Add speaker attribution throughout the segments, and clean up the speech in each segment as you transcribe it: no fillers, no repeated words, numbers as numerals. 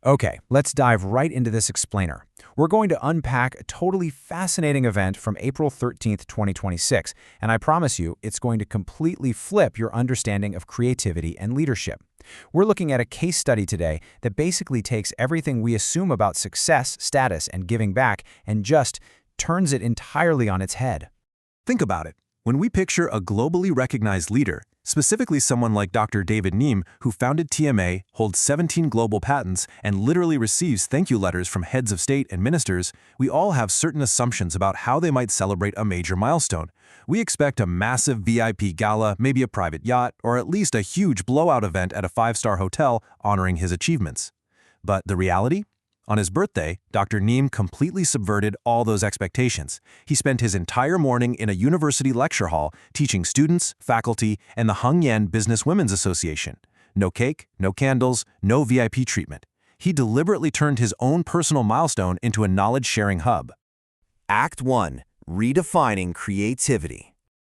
Speaker 1: Okay, let's dive right into this explainer. We're going to unpack a totally fascinating event from April 13th, 2026, and I promise you, it's going to completely flip your understanding of creativity and leadership. We're looking at a case study today that basically takes everything we assume about success, status, and giving back and just turns it entirely on its head.
Speaker 2: Think about it. When we picture a globally recognized leader, specifically someone like Dr. David Nghiem, who founded TMA, holds 17 global patents, and literally receives thank you letters from heads of state and ministers, we all have certain assumptions about how they might celebrate a major milestone. We expect a massive VIP gala, maybe a private yacht, or at least a huge blowout event at a five-star hotel honoring his achievements. But the reality? On his birthday, Dr. Nghiem completely subverted all those expectations. He spent his entire morning in a university lecture hall teaching students, faculty, and the Nghiem Business Women's Association. No cake, no candles, no VIP treatment. He deliberately turned his own personal milestone into a knowledge-sharing hub.
Speaker 3: Act 1. Redefining creativity.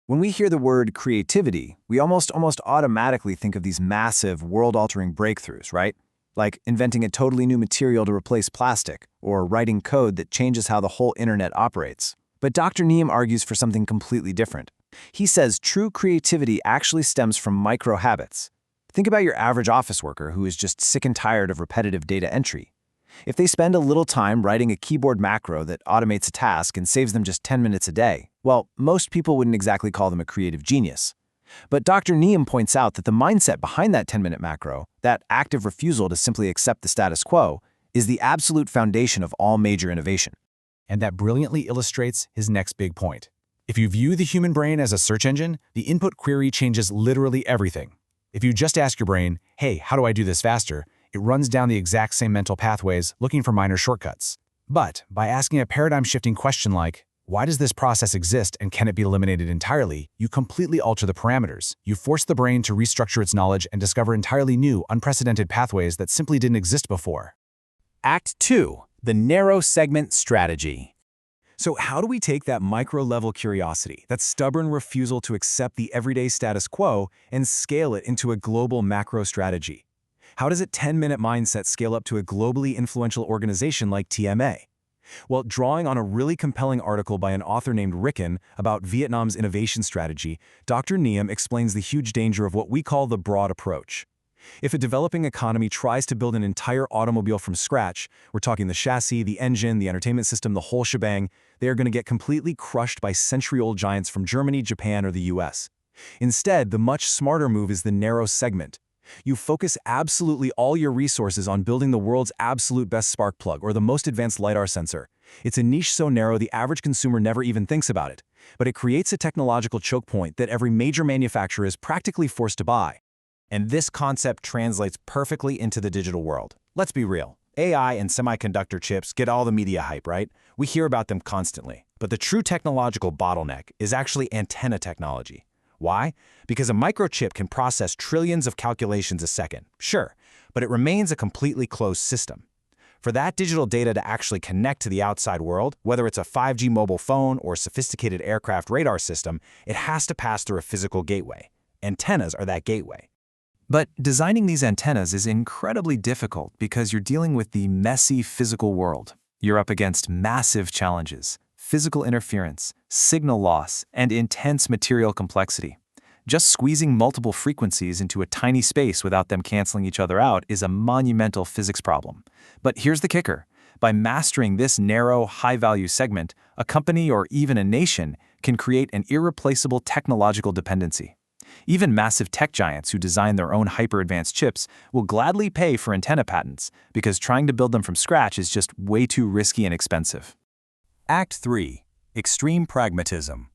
Speaker 3: When we hear the word creativity, we almost automatically think of these massive, world-altering breakthroughs, right? Like inventing a totally new material to replace plastic, or writing code that changes how the whole internet operates. But Dr. Nghiem argues for something completely different. He says true creativity actually stems from micro habits. Think about your average office worker who is just sick and tired of repetitive data entry. If they spend a little time writing a keyboard macro that automates a task and saves them just 10 minutes a day, well, most people wouldn't exactly call them a creative genius. But Dr. Nghiem points out that the mindset behind that 10-minute macro, that active refusal to simply accept the status quo, is the absolute foundation of all major innovation.
Speaker 1: And that brilliantly illustrates his next big point. If you view the human brain as a search engine, the input query changes literally everything. If you just ask your brain, hey, how do I do this faster? It runs down the exact same mental pathways, looking for minor shortcuts. But by asking a paradigm-shifting question like, why does this process exist and can it be eliminated entirely? You completely alter the parameters. You force the brain to restructure its knowledge and discover entirely new, unprecedented pathways that simply didn't exist before.
Speaker 3: Act 2. The narrow segment strategy.
Speaker 2: So how do we take that micro-level curiosity, that stubborn refusal to accept the everyday status quo, and scale it into a global macro strategy? How does a 10-minute mindset scale up to a globally influential organization like TMA? Well, drawing on a really compelling article by an author named Ricken about Vietnam's innovation strategy, Dr. Nghiem explains the huge danger of what we call the broad approach. If a developing economy tries to build an entire automobile from scratch, we're talking the chassis, the engine, the entertainment system, the whole shebang, they are going to get completely crushed by century-old giants from Germany, Japan, or the US. Instead, the much smarter move is the narrow segment. You focus absolutely all your resources on building the world's absolute best spark plug or the most advanced LiDAR sensor. It's a niche so narrow the average consumer never even thinks about it. But it creates a technological choke point that every major manufacturer is practically forced to buy.
Speaker 3: And this concept translates perfectly into the digital world. Let's be real. AI and semiconductor chips get all the media hype, right? We hear about them constantly. But the true technological bottleneck is actually antenna technology. Why? Because a microchip can process trillions of calculations a second, sure, but it remains a completely closed system. For that digital data to actually connect to the outside world, whether it's a 5G mobile phone or sophisticated aircraft radar system, it has to pass through a physical gateway. Antennas are that gateway.
Speaker 2: But designing these antennas is incredibly difficult because you're dealing with the messy physical world. You're up against massive challenges, physical interference, signal loss, and intense material complexity. Just squeezing multiple frequencies into a tiny space without them canceling each other out is a monumental physics problem. But here's the kicker. By mastering this narrow, high-value segment, a company or even a nation can create an irreplaceable technological dependency. Even massive tech giants who design their own hyper-advanced chips will gladly pay for antenna patents because trying to build them from scratch is just way too risky and expensive.
Speaker 4: Act 3. Extreme pragmatism.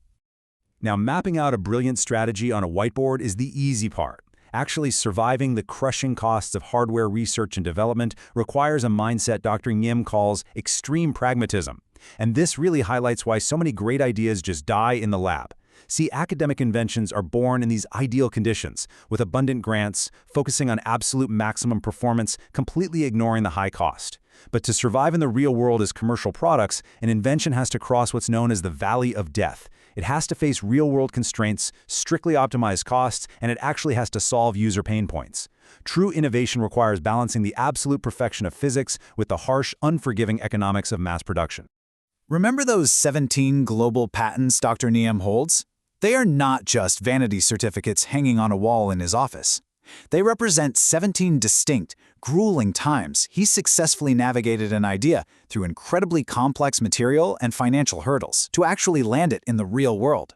Speaker 4: Now, mapping out a brilliant strategy on a whiteboard is the easy part. Actually surviving the crushing costs of hardware research and development requires a mindset Dr. Nghiem calls extreme pragmatism. And this really highlights why so many great ideas just die in the lab. See, academic inventions are born in these ideal conditions, with abundant grants, focusing on absolute maximum performance, completely ignoring the high cost. But to survive in the real world as commercial products, an invention has to cross what's known as the valley of death. It has to face real-world constraints, strictly optimize costs, and it actually has to solve user pain points. True innovation requires balancing the absolute perfection of physics with the harsh, unforgiving economics of mass production.
Speaker 3: Remember those 17 global patents Dr. Nghiem holds? They are not just vanity certificates hanging on a wall in his office. They represent 17 distinct, grueling times he successfully navigated an idea through incredibly complex material and financial hurdles to actually land it in the real world.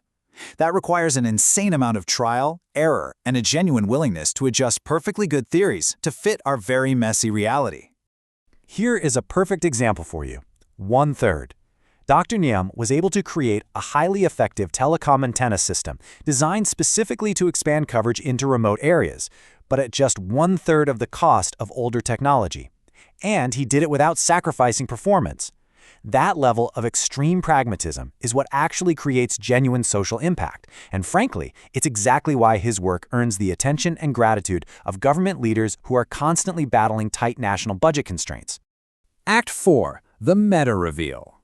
Speaker 3: That requires an insane amount of trial, error, and a genuine willingness to adjust perfectly good theories to fit our very messy reality.
Speaker 2: Here is a perfect example for you. 1/3. Dr. Nghiem was able to create a highly effective telecom antenna system designed specifically to expand coverage into remote areas, but at just 1/3 of the cost of older technology. And he did it without sacrificing performance. That level of extreme pragmatism is what actually creates genuine social impact, and frankly, it's exactly why his work earns the attention and gratitude of government leaders who are constantly battling tight national budget constraints.
Speaker 3: Act 4. The Meta Reveal.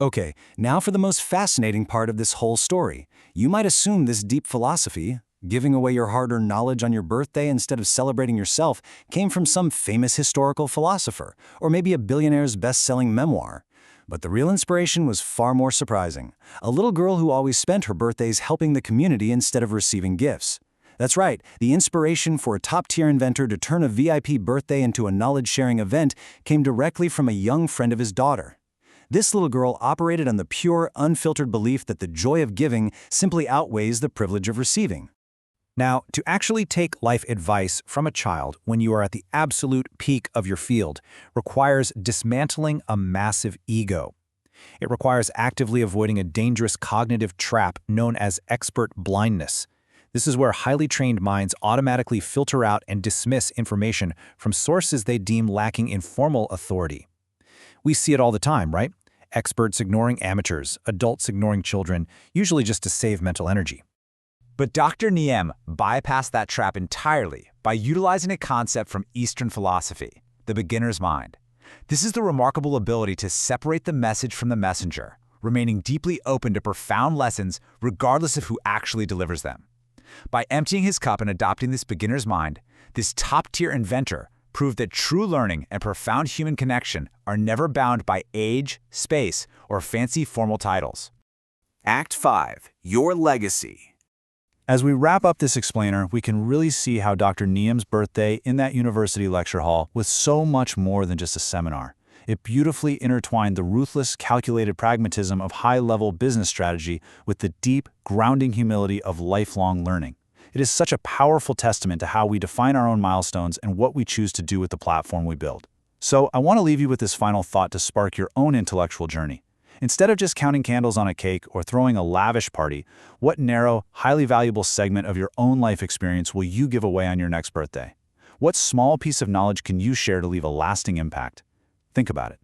Speaker 3: Okay, now for the most fascinating part of this whole story. You might assume this deep philosophy, giving away your hard-earned knowledge on your birthday instead of celebrating yourself, came from some famous historical philosopher, or maybe a billionaire's best-selling memoir. But the real inspiration was far more surprising. A little girl who always spent her birthdays helping the community instead of receiving gifts. That's right, the inspiration for a top-tier inventor to turn a VIP birthday into a knowledge-sharing event came directly from a young friend of his daughter. This little girl operated on the pure, unfiltered belief that the joy of giving simply outweighs the privilege of receiving.
Speaker 1: Now, to actually take life advice from a child when you are at the absolute peak of your field requires dismantling a massive ego. It requires actively avoiding a dangerous cognitive trap known as expert blindness. This is where highly trained minds automatically filter out and dismiss information from sources they deem lacking in formal authority. We see it all the time, right? Experts ignoring amateurs, adults ignoring children, usually just to save mental energy.
Speaker 3: But Dr. Nghiem bypassed that trap entirely by utilizing a concept from Eastern philosophy, the beginner's mind. This is the remarkable ability to separate the message from the messenger, remaining deeply open to profound lessons regardless of who actually delivers them. By emptying his cup and adopting this beginner's mind, this top-tier inventor proved that true learning and profound human connection are never bound by age, space, or fancy formal titles. Act 5. Your Legacy.
Speaker 4: As we wrap up this explainer, we can really see how Dr. Nghem's birthday in that university lecture hall was so much more than just a seminar. It beautifully intertwined the ruthless, calculated pragmatism of high-level business strategy with the deep, grounding humility of lifelong learning. It is such a powerful testament to how we define our own milestones and what we choose to do with the platform we build. So I want to leave you with this final thought to spark your own intellectual journey. Instead of just counting candles on a cake or throwing a lavish party, what narrow, highly valuable segment of your own life experience will you give away on your next birthday? What small piece of knowledge can you share to leave a lasting impact? Think about it.